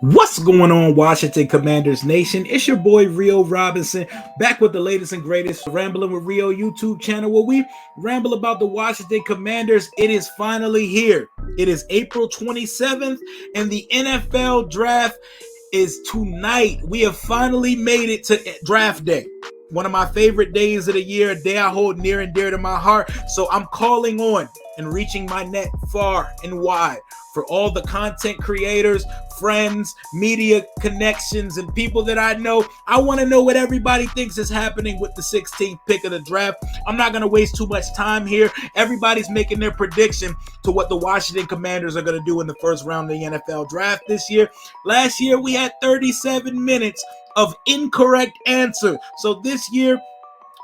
What's going on, Washington Commanders Nation? It's your boy Rio Robinson, back with the latest and greatest Rambling with Rio YouTube channel, where we ramble about the Washington Commanders. It is finally here. It is April 27th, and the NFL draft is tonight. We have finally made it to draft day. One of my favorite days of the year, a day I hold near and dear to my heart. So I'm calling on and reaching my net far and wide for all the content creators, friends, media connections, and people that I know. I want to know what everybody thinks is happening with the 16th pick of the draft. I'm not going to waste too much time here. Everybody's making their prediction to what the Washington Commanders are going to do in the first round of the NFL draft this year. Last year, we had 37 minutes of incorrect answer. So this year,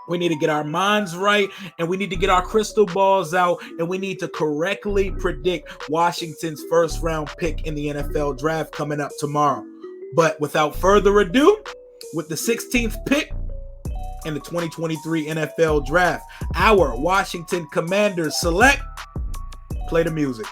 we need to get our minds right, and we need to get our crystal balls out, and we need to correctly predict Washington's first round pick in the NFL draft coming up tomorrow. But without further ado, with the 16th pick in the 2023 NFL draft, our Washington Commanders select. Play the music.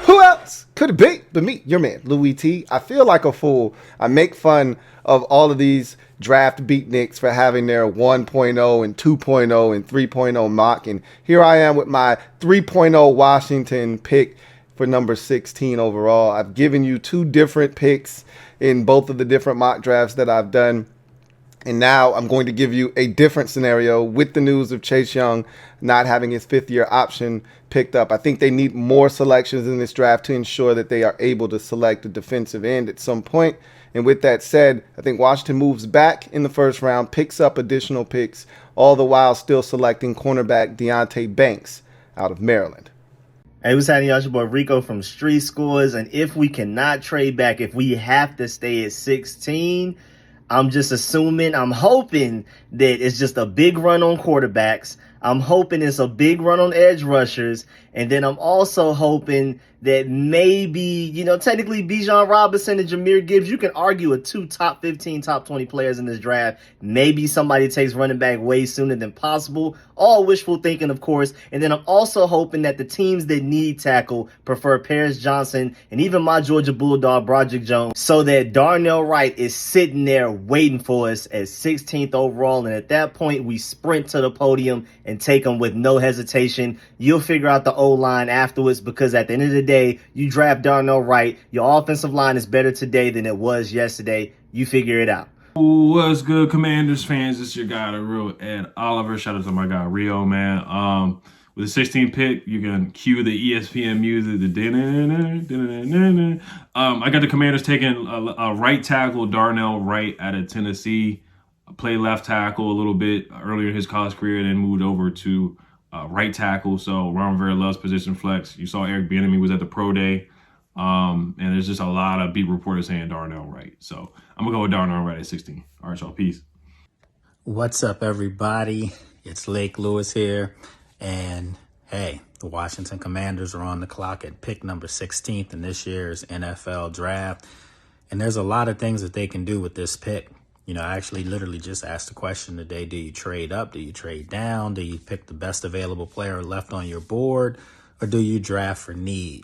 Who else could it be but me, your man, Louis T? I feel like a fool. I make fun of all of these draft beatniks for having their 1.0 and 2.0 and 3.0 mock. And here I am with my 3.0 Washington pick for number 16 overall. I've given you two different picks in both of the different mock drafts that I've done. And now I'm going to give you a different scenario with the news of Chase Young not having his fifth-year option picked up. I think they need more selections in this draft to ensure that they are able to select a defensive end at some point. And with that said, I think Washington moves back in the first round, picks up additional picks, all the while still selecting cornerback Deontey Banks out of Maryland. Hey, what's happening, y'all? It's your boy Rico from Street Scores. And if we cannot trade back, if we have to stay at 16, I'm just assuming, I'm hoping that it's just a big run on quarterbacks. I'm hoping it's a big run on edge rushers. And then I'm also hoping that maybe, technically Bijan Robinson and Jahmyr Gibbs, you can argue with two top 15, top 20 players in this draft. Maybe somebody takes running back way sooner than possible. All wishful thinking, of course. And then I'm also hoping that the teams that need tackle prefer Paris Johnson and even my Georgia Bulldog, Broderick Jones, so that Darnell Wright is sitting there waiting for us at 16th overall. And at that point, we sprint to the podium and take them with no hesitation. You'll figure out the O-line afterwards, because at the end of the day, you draft Darnell Wright. Your offensive line is better today than it was yesterday. You figure it out. What's good, Commanders fans? It's your guy, the real Ed Oliver. Shout out to my guy, Rio, man. With the 16th pick, you can cue the ESPN music. I got the Commanders taking a right tackle, Darnell Wright, out of Tennessee. Played left tackle a little bit earlier in his college career, then moved over to right tackle. So Ron Rivera loves position flex. You saw Eric Bieniemy was at the pro day. And there's just a lot of beat reporters saying Darnell Wright. So I'm going to go with Darnell Wright at 16. All right, y'all. Peace. What's up, everybody? It's Lake Lewis here. And hey, the Washington Commanders are on the clock at pick number 16th in this year's NFL draft. And there's a lot of things that they can do with this pick. I actually literally just asked the question today: do you trade up? Do you trade down? Do you pick the best available player left on your board? Or do you draft for need?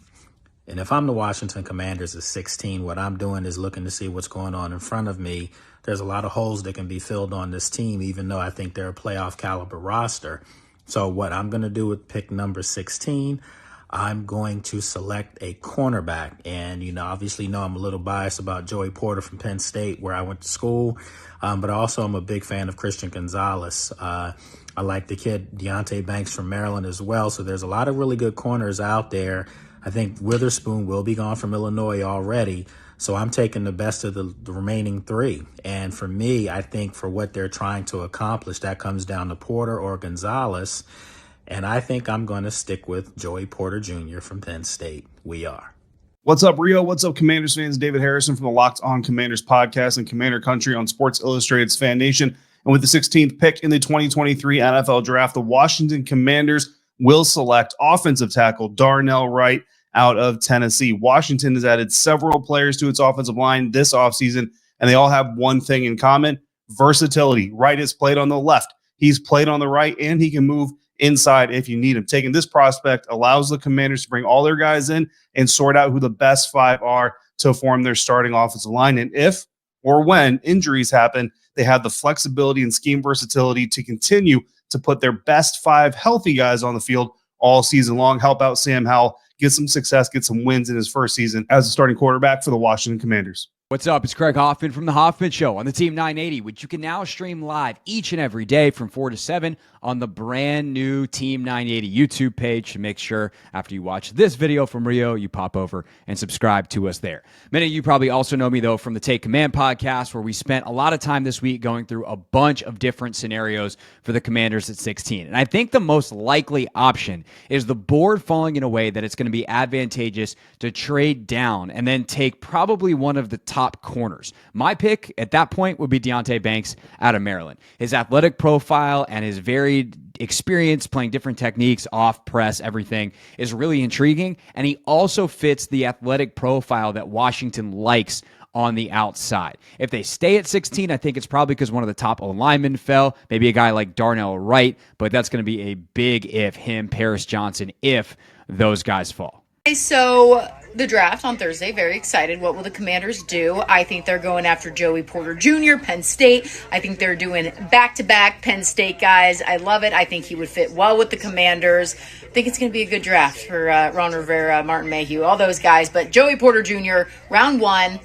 And if I'm the Washington Commanders at 16, what I'm doing is looking to see what's going on in front of me. There's a lot of holes that can be filled on this team, even though I think they're a playoff caliber roster. So what I'm going to do with pick number 16, I'm going to select a cornerback. And, obviously I'm a little biased about Joey Porter from Penn State, where I went to school. But also I'm a big fan of Christian Gonzalez. I like the kid Deontey Banks from Maryland as well. So there's a lot of really good corners out there. I think Witherspoon will be gone from Illinois already. So I'm taking the best of the remaining three. And for me, I think for what they're trying to accomplish, that comes down to Porter or Gonzalez. And I think I'm going to stick with Joey Porter Jr. from Penn State. We are. What's up, Rio? What's up, Commanders fans? David Harrison from the Locked On Commanders podcast and Commander Country on Sports Illustrated's Fan Nation. And with the 16th pick in the 2023 NFL Draft, the Washington Commanders will select offensive tackle Darnell Wright out of Tennessee. Washington has added several players to its offensive line this offseason, and they all have one thing in common: versatility. Wright has played on the left, he's played on the right, and he can move inside if you need him. Taking this prospect allows the Commanders to bring all their guys in and sort out who the best 5 are to form their starting offensive line. And if or when injuries happen, they have the flexibility and scheme versatility to continue to put their best 5 healthy guys on the field all season long, help out Sam Howell, get some success, get some wins in his first season as a starting quarterback for the Washington Commanders. What's up? It's Craig Hoffman from The Hoffman Show on the Team 980, which you can now stream live each and every day from 4 to 7 on the brand new Team 980 YouTube page. So make sure after you watch this video from Rio, you pop over and subscribe to us there. Many of you probably also know me, though, from the Take Command podcast, where we spent a lot of time this week going through a bunch of different scenarios for the Commanders at 16. And I think the most likely option is the board falling in a way that it's going to be advantageous to trade down and then take probably one of the top corners. My pick at that point would be Deontey Banks out of Maryland. His athletic profile and his varied experience playing different techniques, off press, everything is really intriguing. And he also fits the athletic profile that Washington likes on the outside. If they stay at 16, I think it's probably because one of the top linemen fell, maybe a guy like Darnell Wright, but that's going to be a big if, him, Paris Johnson, if those guys fall. So the draft on Thursday, very excited. What will the Commanders do? I think they're going after Joey Porter Jr., Penn State. I think they're doing back-to-back Penn State guys. I love it. I think he would fit well with the Commanders. I think it's going to be a good draft for Ron Rivera, Martin Mayhew, all those guys. But Joey Porter Jr., round 1,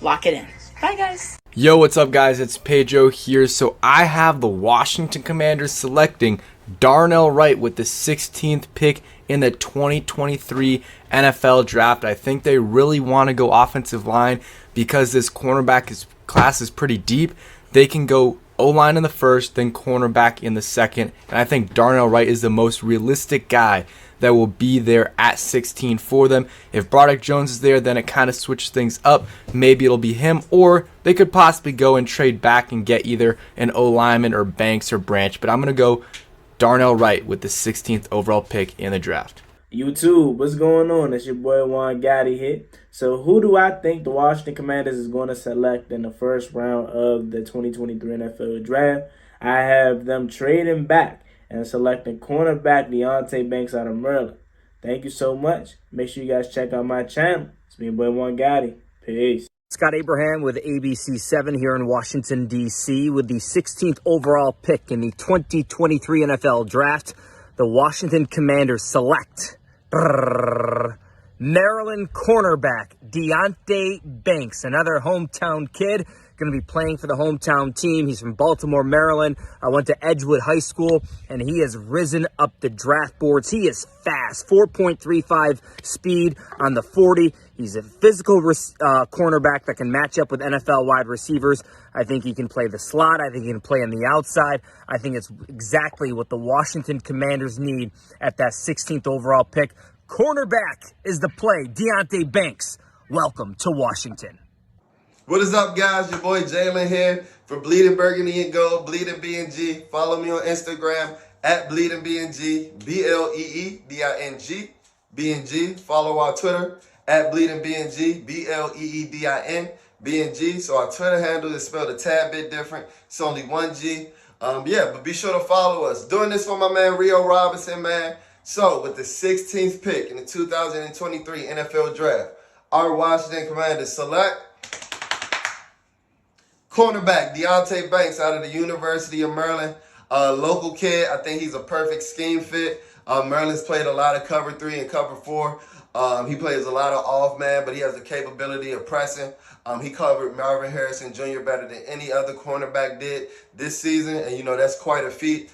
lock it in. Bye, guys. Yo, what's up, guys? It's Pedro here. So I have the Washington Commanders selecting Darnell Wright with the 16th pick in the 2023 NFL draft. I think they really want to go offensive line because this cornerback class is pretty deep. They can go O-line in the first, then cornerback in the second. And I think Darnell Wright is the most realistic guy that will be there at 16 for them. If Broderick Jones is there, then it kind of switches things up. Maybe it'll be him, or they could possibly go and trade back and get either an O-lineman or Banks or Branch. But I'm going to go Darnell Wright with the 16th overall pick in the draft. YouTube, what's going on? It's your boy Juan Gotti here. So who do I think the Washington Commanders is going to select in the first round of the 2023 NFL draft? I have them trading back and selecting cornerback Deontey Banks out of Maryland. Thank you so much. Make sure you guys check out my channel. It's me, your boy Juan Gotti. Peace. Scott Abraham with ABC7 here in Washington, D.C. with the 16th overall pick in the 2023 NFL Draft. The Washington Commanders select Maryland cornerback Deontey Banks, another hometown kid, going to be playing for the hometown team. He's from Baltimore, Maryland. I went to Edgewood High School, and he has risen up the draft boards. He is fast, 4.35 speed on the 40. He's a physical cornerback that can match up with NFL wide receivers. I think he can play the slot. I think he can play on the outside. I think it's exactly what the Washington Commanders need at that 16th overall pick. Cornerback is the play. Deontey Banks, welcome to Washington. What is up, guys? Your boy Jalen here for Bleeding Burgundy and Gold, Bleeding BNG. Follow me on Instagram at Bleeding BNG, BLEEDING, BNG. Follow our Twitter at Bleeding BNG, BLEEDIN, BNG. So our Twitter handle is spelled a tad bit different. It's only one G. But be sure to follow us. Doing this for my man Rio Robinson, man. So with the 16th pick in the 2023 NFL Draft, our Washington Commanders select cornerback Deontey Banks out of the University of Maryland. Local kid. I think he's a perfect scheme fit. Maryland's played a lot of cover 3 and cover 4. He plays a lot of off man, but he has the capability of pressing. He covered Marvin Harrison Jr. better than any other cornerback did this season, and that's quite a feat.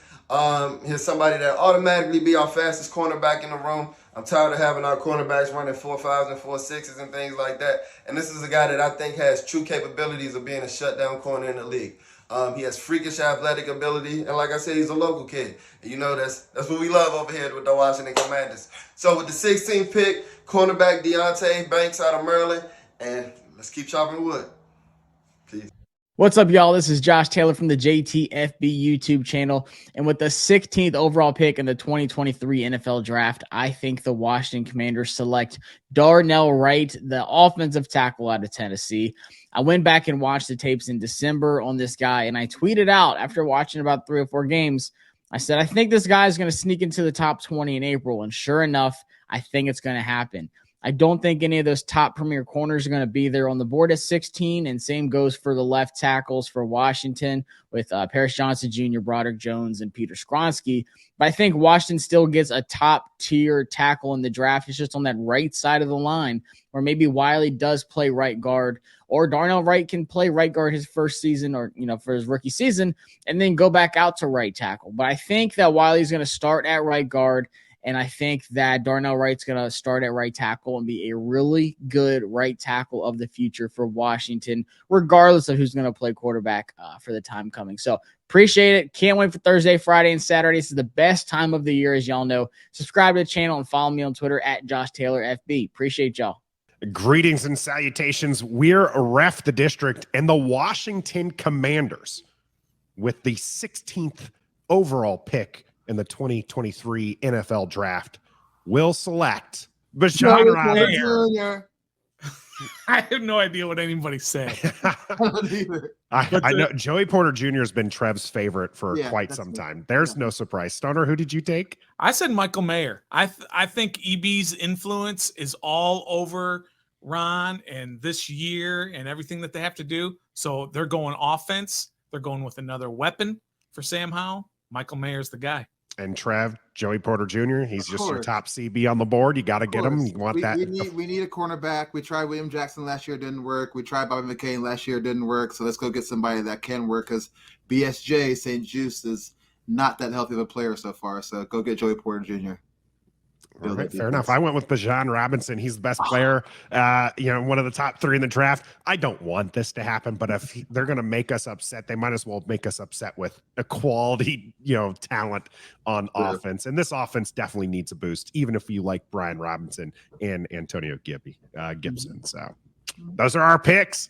He's somebody that automatically be our fastest cornerback in the room. I'm tired of having our cornerbacks running 4.5s and 4.6s and things like that. And this is a guy that I think has true capabilities of being a shutdown corner in the league. He has freakish athletic ability, and like I said, he's a local kid. And that's what we love over here with the Washington Commanders. So with the 16th pick, cornerback Deontey Banks out of Maryland, and let's keep chopping wood. Peace. What's up, y'all? This is Josh Taylor from the JTFB YouTube channel. And with the 16th overall pick in the 2023 NFL Draft, I think the Washington Commanders select Darnell Wright, the offensive tackle out of Tennessee. I went back and watched the tapes in December on this guy, and I tweeted out after watching about 3 or 4 games, I said, I think this guy is going to sneak into the top 20 in April. And sure enough, I think it's going to happen. I don't think any of those top premier corners are going to be there on the board at 16, and same goes for the left tackles for Washington with Paris Johnson Jr., Broderick Jones, and Peter Skronsky. But I think Washington still gets a top-tier tackle in the draft. It's just on that right side of the line where maybe Wiley does play right guard, or Darnell Wright can play right guard his first season or, for his rookie season and then go back out to right tackle. But I think that Wiley's going to start at right guard, and I think that Darnell Wright's going to start at right tackle and be a really good right tackle of the future for Washington, regardless of who's going to play quarterback for the time coming. So appreciate it. Can't wait for Thursday, Friday, and Saturday. This is the best time of the year, as y'all know. Subscribe to the channel and follow me on Twitter at JoshTaylorFB. Appreciate y'all. Greetings and salutations. We're Ref the District and the Washington Commanders with the 16th overall pick in the 2023 NFL Draft will select Bijan Robinson. I have no idea what anybody said. I know Joey Porter Jr. has been Trev's favorite for quite some time. There's no surprise. Stoner, who did you take? I said Michael Mayer. I think EB's influence is all over Ron and this year and everything that they have to do. So they're going offense. They're going with another weapon for Sam Howell. Michael Mayer's the guy. And Trev, Joey Porter Jr., he's just your top CB on the board. You got to get him. You want that. We need a cornerback. We tried William Jackson last year. It didn't work. We tried Bobby McCain last year. It didn't work. So let's go get somebody that can work, because BSJ, St. Juice, is not that healthy of a player so far. So go get Joey Porter Jr. All right, fair enough. I went with Bijan Robinson. He's the best player, one of the top 3 in the draft. I don't want this to happen, but if they're going to make us upset, they might as well make us upset with a quality, talent on offense. And this offense definitely needs a boost, even if you like Brian Robinson and Antonio Gibson. So those are our picks.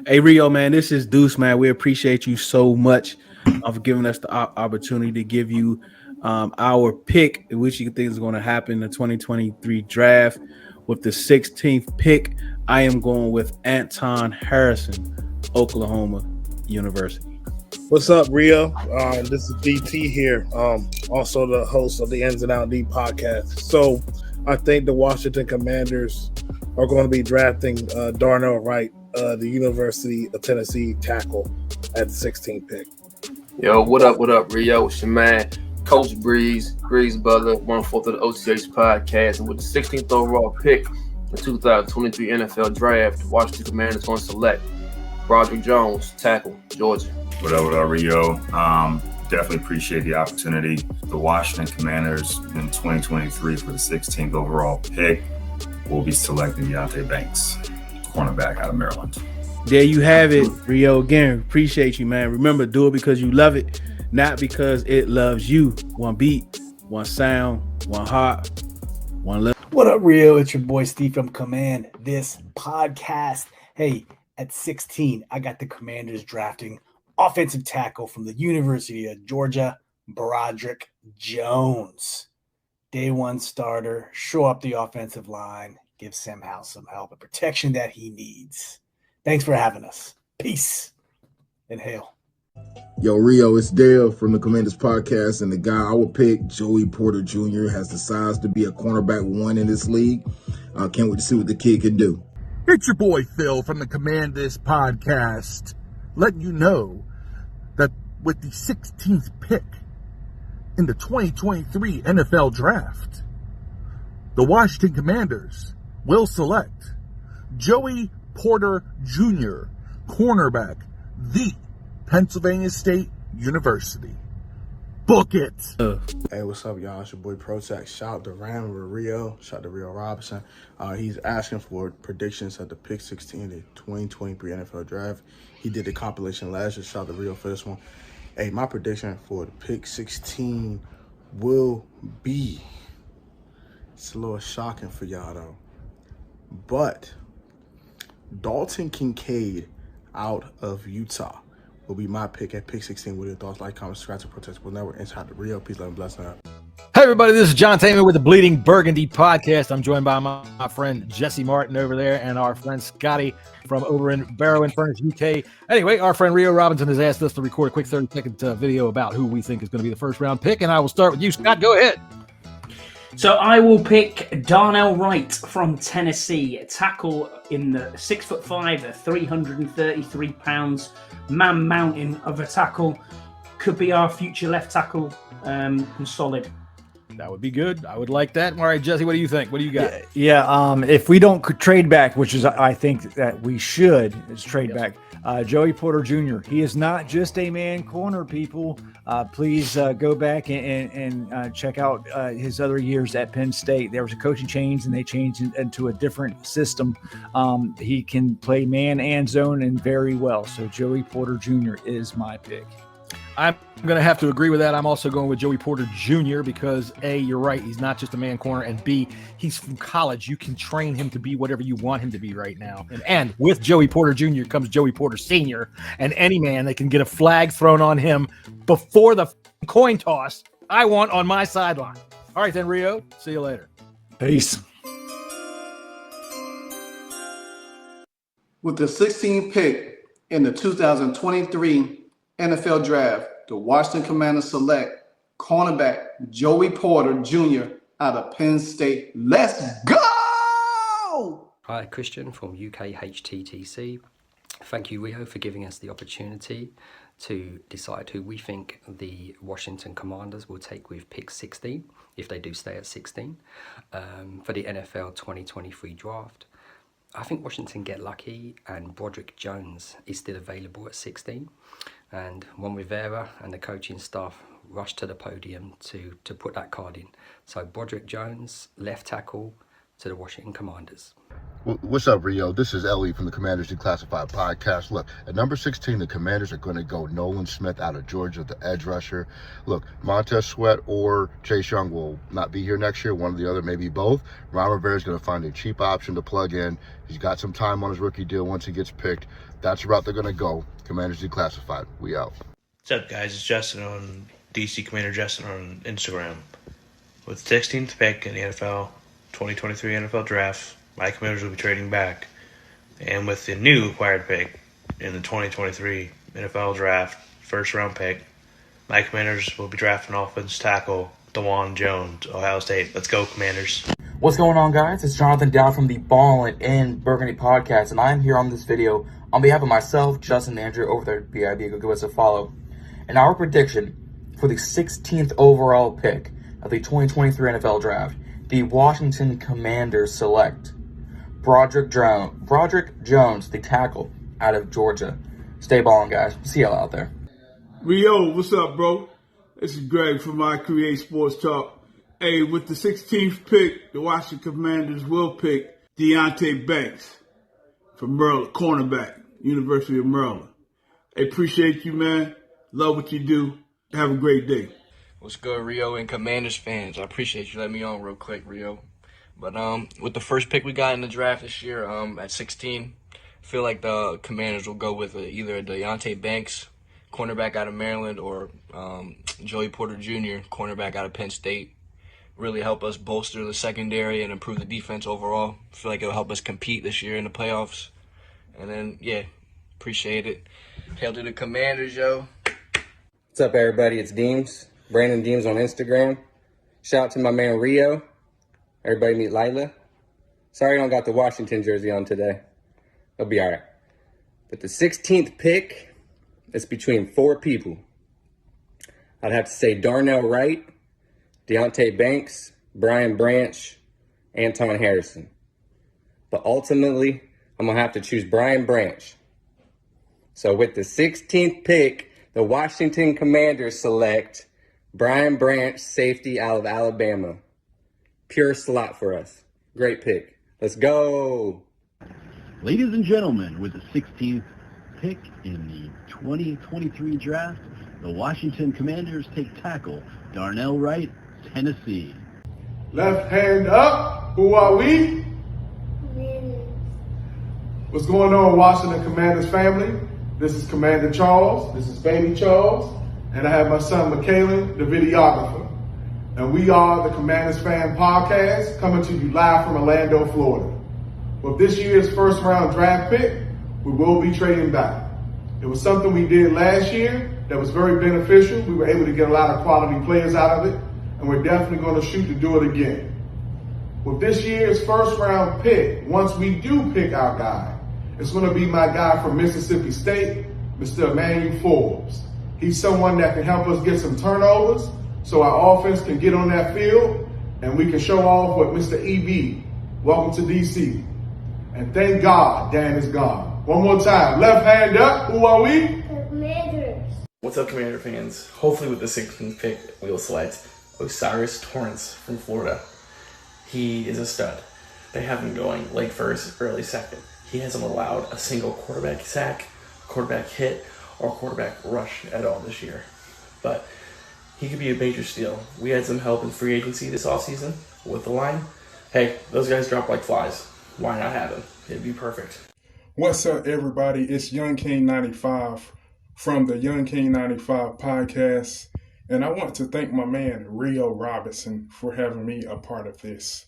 Hey, Rio, man, this is Deuce, man. We appreciate you so much for giving us the opportunity to give you our pick, which you think is going to happen in the 2023 draft. With the 16th pick, I am going with Anton Harrison, Oklahoma University. What's up, Rio? This is DT here, also the host of the Ins and Out D podcast. So I think the Washington Commanders are going to be drafting Darnell Wright, the University of Tennessee tackle, at the 16th pick. Yo, what up, Rio? It's your man, Coach Breeze Butler, 1/4 of the OTH podcast. And with the 16th overall pick in the 2023 NFL Draft, Washington Commanders going to select Broderick Jones, tackle, Georgia. What up, Rio? Definitely appreciate the opportunity. The Washington Commanders in 2023 for the 16th overall pick will be selecting Deontey Banks, cornerback out of Maryland. There you have it, Rio. Again, appreciate you, man. Remember, do it because you love it, not because it loves you. One beat, one sound, one heart, one love. What up, Rio? It's your boy Steve from Command This Podcast. Hey, at 16, I got the Commanders drafting offensive tackle from the University of Georgia, Broderick Jones. Day one starter, show up the offensive line, give Sam Howell some help and protection that he needs. Thanks for having us. Peace and hail. Yo, Rio, it's Dale from the Commanders Podcast, and the guy I would pick, Joey Porter Jr., has the size to be a cornerback 1 in this league. Can't wait to see what the kid can do. It's your boy Phil from the Commanders Podcast, letting you know that with the 16th pick in the 2023 NFL Draft, the Washington Commanders will select Joey Porter Jr., cornerback, the Pennsylvania State University. Book it. Hey, what's up, y'all? It's your boy Protect. Shout out to Ram with Rio. Shout out to Rio Robinson. He's asking for predictions at the pick 16 of the 2023 NFL Draft. He did the compilation last year. Shout out to Rio for this one. Hey, my prediction for the pick 16 will be, it's a little shocking for y'all though, but Dalton Kincaid out of Utah will be my pick at pick 16. With your thoughts, like, comment, subscribe to Protect Network. Inside the Rio. Peace, love, and blessing. Hey everybody, this is John Taman with the Bleeding Burgundy podcast. I'm joined by my friend Jesse Martin over there and our friend Scotty from over in Barrow and Furnace, UK. Anyway, our friend Rio Robinson has asked us to record a quick 30-second video about who we think is going to be the first round pick, and I will start with you, Scott. Go ahead. So I will pick Darnell Wright from Tennessee, tackle in the 6'5", 333 pounds, man mountain of a tackle. Could be our future left tackle, and solid. That would be good. I would like that. All right, Jesse, what do you think? What do you got? Yeah, if we don't trade back, which is I think that we should, is trade back. Joey Porter Jr. He is not just a man corner, people. Please go back and check out his other years at Penn State. There was a coaching change, and they changed into a different system. He can play man and zone and very well. So Joey Porter Jr. is my pick. I'm going to have to agree with that. I'm also going with Joey Porter Jr. because A, you're right. He's not just a man corner. And B, he's from college. You can train him to be whatever you want him to be right now. And with Joey Porter Jr. comes Joey Porter Sr. And any man that can get a flag thrown on him before the coin toss, I want on my sideline. All right, then, Rio. See you later. Peace. With the 16th pick in the 2023 NFL Draft, the Washington Commanders select cornerback Joey Porter Jr. out of Penn State. Let's go! Hi, Christian from UK HTTC. Thank you, Rio, for giving us the opportunity to decide who we think the Washington Commanders will take with pick 16, if they do stay at 16, for the NFL 2023 draft. I think Washington get lucky and Broderick Jones is still available at 16. And Juan Rivera and the coaching staff rushed to the podium to put that card in. So Broderick Jones, left tackle to the Washington Commanders. What's up, Rio? This is Ellie from the Commanders Declassified podcast. Look, at number 16, the Commanders are going to go Nolan Smith out of Georgia, the edge rusher. Look, Montez Sweat or Chase Young will not be here next year. One or the other, maybe both. Ron Rivera is going to find a cheap option to plug in. He's got some time on his rookie deal once he gets picked. That's the route they're going to go. Commanders Declassified. We out. What's up, guys? It's Justin on DC Commander Justin on Instagram. With the 16th pick in the NFL 2023 NFL Draft, my Commanders will be trading back. And with the new acquired pick in the 2023 NFL Draft, first round pick, my Commanders will be drafting offensive tackle Deontey Jones, Ohio State. Let's go, Commanders. What's going on, guys? It's Jonathan Dow from the Ballin' and Burgundy podcast, and I'm here on this video on behalf of myself, Justin, and Andrew over there at BIB. Go give us a follow. And our prediction for the 16th overall pick of the 2023 NFL Draft, the Washington Commanders select Broderick Jones, the tackle out of Georgia. Stay ballin', guys. See y'all out there. Rio, what's up, bro? This is Greg from My Create Sports Talk. Hey, with the 16th pick, the Washington Commanders will pick Deontey Banks from Maryland, cornerback, University of Maryland. I appreciate you, man. Love what you do. Have a great day. What's good, Rio and Commanders fans? I appreciate you letting me on real quick, Rio. But with the first pick we got in the draft this year, at 16, I feel like the Commanders will go with either Deontey Banks, cornerback out of Maryland, or Joey Porter Jr., cornerback out of Penn State. Really help us bolster the secondary and improve the defense overall. I feel like it'll help us compete this year in the playoffs. And then, yeah, appreciate it. Hail to the Commanders, yo. What's up, everybody? It's Deems. Brandon Deems on Instagram. Shout out to my man Rio. Everybody meet Lila. Sorry I don't got the Washington jersey on today. It'll be all right. But the 16th pick, it's between four people. I'd have to say Darnell Wright, Deontey Banks, Brian Branch, Anton Harrison. But ultimately, I'm going to have to choose Brian Branch. So with the 16th pick, the Washington Commanders select Brian Branch, safety out of Alabama. Pure slot for us. Great pick. Let's go. Ladies and gentlemen, with the 16th pick in the 2023 draft, the Washington Commanders take tackle Darnell Wright, Tennessee. Left hand up. Who are we? What's going on, Washington Commanders family? This is Commander Charles. This is Baby Charles. And I have my son, McKalen, the videographer. and we are the Commanders Fan Podcast, coming to you live from Orlando, Florida. With this year's first round draft pick, we will be trading back. It was something we did last year that was very beneficial. We were able to get a lot of quality players out of it, and we're definitely going to shoot to do it again. With this year's first round pick, once we do pick our guy, it's going to be my guy from Mississippi State, Mr. Emmanuel Forbes. He's someone that can help us get some turnovers so our offense can get on that field and we can show off with Mr. EB. Welcome to DC. And thank God Dan is gone. One more time. Left hand up. Who are we? Commanders. What's up, Commander fans? Hopefully with the 16th pick, we will select Osiris Torrance from Florida. He is a stud. They have him going late first, early second. He hasn't allowed a single quarterback sack, quarterback hit, or quarterback rush at all this year. But he could be a major steal. We had some help in free agency this offseason with the line. Hey, those guys drop like flies. Why not have him? It'd be perfect. What's up, everybody? It's Young King 95 from the Young King 95 podcast. And I want to thank my man, Rio Robinson, for having me a part of this.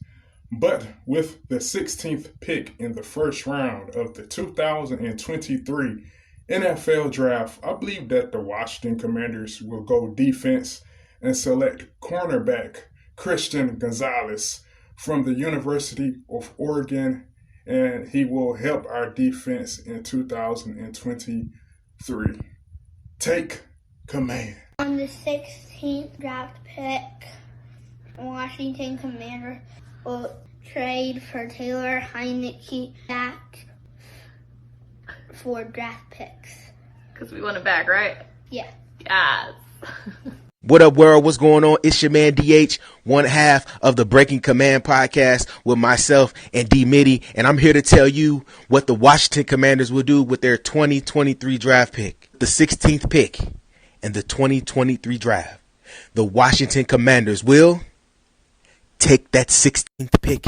But with the 16th pick in the first round of the 2023 NFL Draft, I believe that the Washington Commanders will go defense and select cornerback Christian Gonzalez from the University of Oregon, and he will help our defense in 2023. Take command. On the 16th draft pick, Washington Commander will trade for Taylor Heineke back for draft picks. Because we want it back, right? Yeah. Yes. What up, world? What's going on? It's your man DH, one half of the Breaking Command podcast with myself and D Mitty, and I'm here to tell you what the Washington Commanders will do with their 2023 draft pick. The 16th pick in the 2023 draft. The Washington Commanders will take that 16th pick,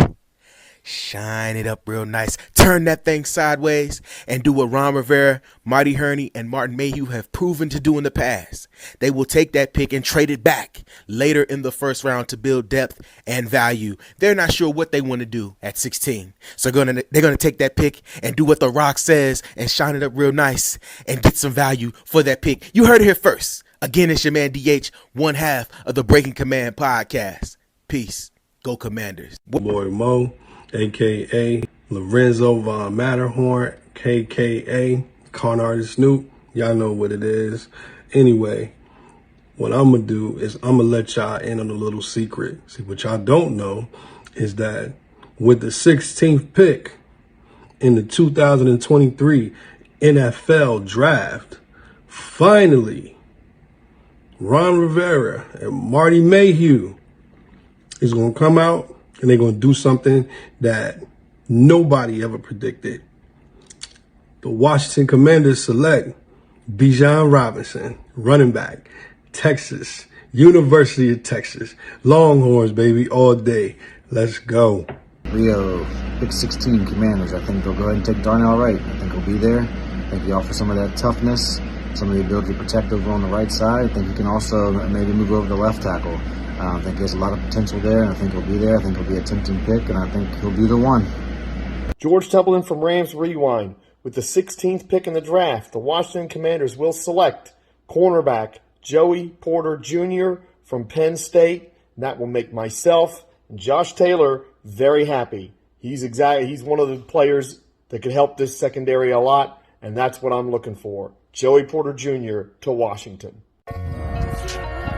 shine it up real nice, turn that thing sideways, and do what Ron Rivera, Marty Herney, and Martin Mayhew have proven to do in the past. They will take that pick and trade it back later in the first round to build depth and value. They're not sure what they want to do at 16. So they're going to take that pick and do what The Rock says and shine it up real nice and get some value for that pick. You heard it here first. Again, it's your man DH, one half of the Breaking Command podcast. Peace. Go Commanders. Boy Mo, a.k.a. Lorenzo Von Matterhorn, k.k.a. Con Artist Snoop. Y'all know what it is. Anyway, what I'm going to do is I'm going to let y'all in on a little secret. See, what y'all don't know is that with the 16th pick in the 2023 NFL Draft, finally, Ron Rivera and Marty Mayhew is going to come out and they're going to do something that nobody ever predicted. The Washington Commanders select Bijan Robinson, running back, Texas, University of Texas. Longhorns, baby, all day. Let's go. Rio, pick 16 Commanders. I think they'll go ahead and take Darnell Wright. I think he'll be there. I think he offers some of that toughness, some of the ability to protect over on the right side. I think he can also maybe move over the left tackle. I think he has a lot of potential there, and I think he'll be there. I think he'll be a tempting pick, and I think he'll be the one. George Templeton from Rams Rewind. With the 16th pick in the draft, the Washington Commanders will select cornerback Joey Porter Jr. from Penn State. And that will make myself and Josh Taylor very happy. He's one of the players that could help this secondary a lot, and that's what I'm looking for. Joey Porter Jr. to Washington.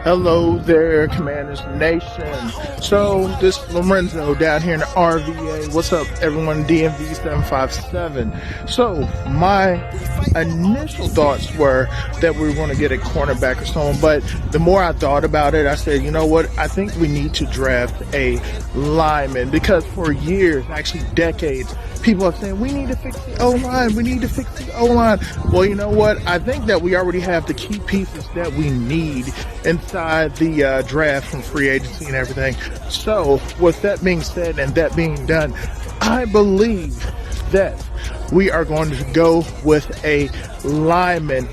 Hello there, Commanders Nation. So, this Lorenzo down here in the RVA. What's up, everyone? DMV 757. So, my initial thoughts were that we were going to get a cornerback or someone, but the more I thought about it, I said, you know what? I think we need to draft a lineman, because for years, actually decades, people are saying, we need to fix the O-line. We need to fix the O-line. Well, you know what? I think that we already have the key pieces that we need inside the draft from free agency and everything. So, with that being said and that being done, I believe that we are going to go with a lineman.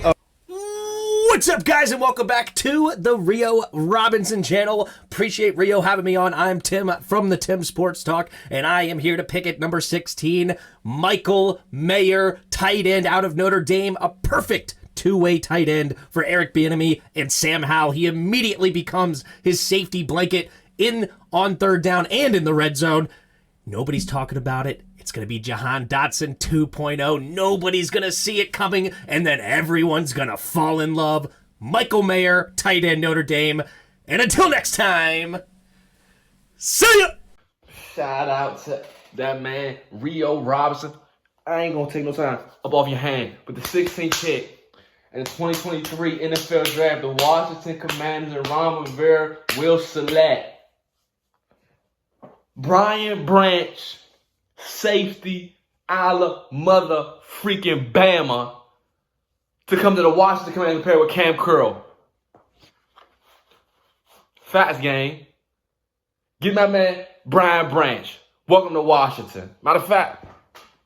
What's up, guys, and welcome back to the Rio Robinson channel. Appreciate Rio having me on. I'm Tim from the Tim Sports Talk, and I am here to pick at number 16, Michael Mayer, tight end out of Notre Dame. A perfect two-way tight end for Eric Bieniemy and Sam Howell. He immediately becomes his safety blanket on third down and in the red zone. Nobody's talking about it. It's going to be Jahan Dotson 2.0. Nobody's going to see it coming, and then everyone's going to fall in love. Michael Mayer, tight end, Notre Dame. And until next time, see ya! Shout out to that man, Rio Robinson. I ain't going to take no time up off your hand. With the 16th pick in the 2023 NFL Draft, the Washington Commanders and Ron Rivera will select Brian Branch, safety, a la mother freaking Bama, to come to the Washington Commanders and pair with Cam Curl. Facts game. Get my man Brian Branch. Welcome to Washington. Matter of fact,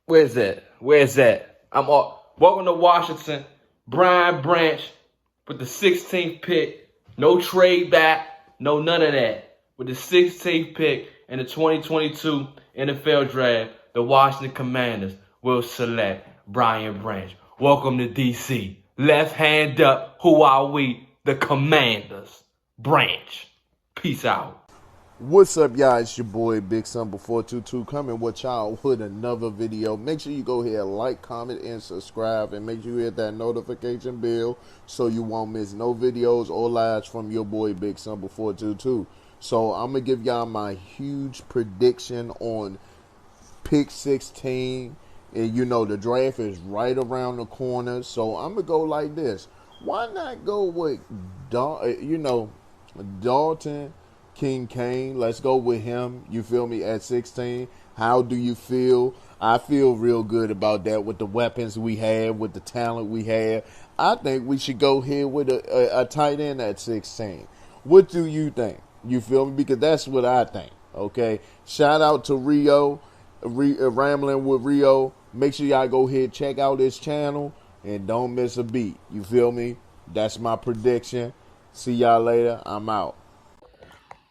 where's that? Welcome to Washington. Brian Branch with the 16th pick. No trade back. No none of that. With the 16th pick in the 2022 NFL Draft, the Washington Commanders will select Brian Branch. Welcome to DC. Left hand up. Who are we? The Commanders. Branch. Peace out. What's up, y'all? It's your boy Big Summer 422 coming with y'all with another video. Make sure you go ahead, like, comment, and subscribe, and make sure you hit that notification bell so you won't miss no videos or lives from your boy Big Summer 422. So I'm going to give y'all my huge prediction on pick 16. And you know the draft is right around the corner. So I'm going to go like this. Why not go with, Dalton Kincaid? Let's go with him. You feel me? At 16. How do you feel? I feel real good about that with the weapons we have, with the talent we have. I think we should go here with a tight end at 16. What do you think? You feel me? Because that's what I think. Okay. Shout out to Rio, Rambling with Rio. Make sure y'all go ahead, check out his channel, and don't miss a beat. You feel me? That's my prediction. See y'all later. I'm out.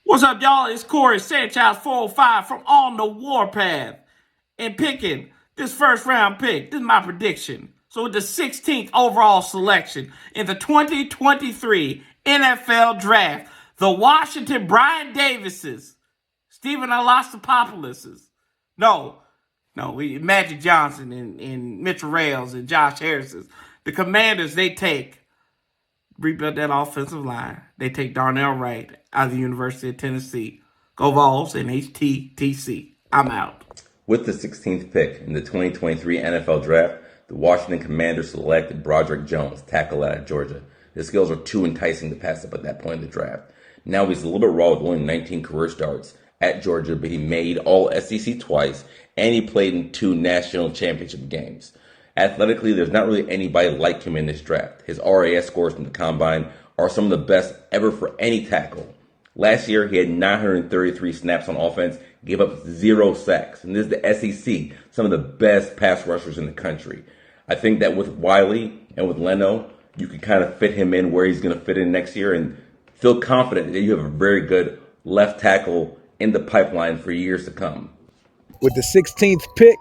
What's up, y'all? It's Corey Sanchez 405 from On the Warpath. And picking this first round pick, this is my prediction. So with the 16th overall selection in the 2023 NFL Draft, the Washington Brian Davises, Stephen Alastopoulos, Magic Johnson and Mitchell Rails and Josh Harris's. The Commanders, they rebuild that offensive line. They take Darnell Wright out of the University of Tennessee. Go Vols and HTTC. I'm out. With the 16th pick in the 2023 NFL Draft, the Washington Commanders selected Broderick Jones, tackle out of Georgia. His skills are too enticing to pass up at that point in the draft. Now he's a little bit raw with only 19 career starts at Georgia, but he made all SEC twice, and he played in 2 national championship games. Athletically, there's not really anybody like him in this draft. His RAS scores from the Combine are some of the best ever for any tackle. Last year, he had 933 snaps on offense, gave up 0 sacks. And this is the SEC, some of the best pass rushers in the country. I think that with Wiley and with Leno, you can kind of fit him in where he's going to fit in next year and feel confident that you have a very good left tackle in the pipeline for years to come. With the 16th pick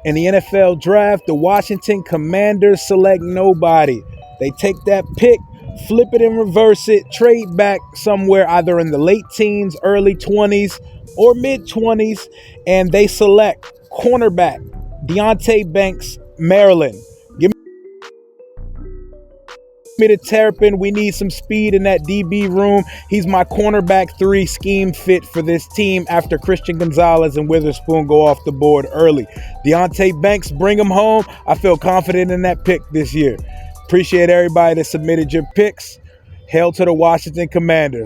in the NFL Draft, the Washington Commanders select nobody. They take that pick, flip it and reverse it, trade back somewhere either in the late teens, early 20s, or mid-20s, and they select cornerback Deontey Banks, Maryland. Give me the Terrapin. We need some speed in that DB room. He's my cornerback 3 scheme fit for this team after Christian Gonzalez and Witherspoon go off the board early. Deontey Banks, bring him home. I feel confident in that pick this year. Appreciate everybody that submitted your picks. Hail to the Washington Commanders.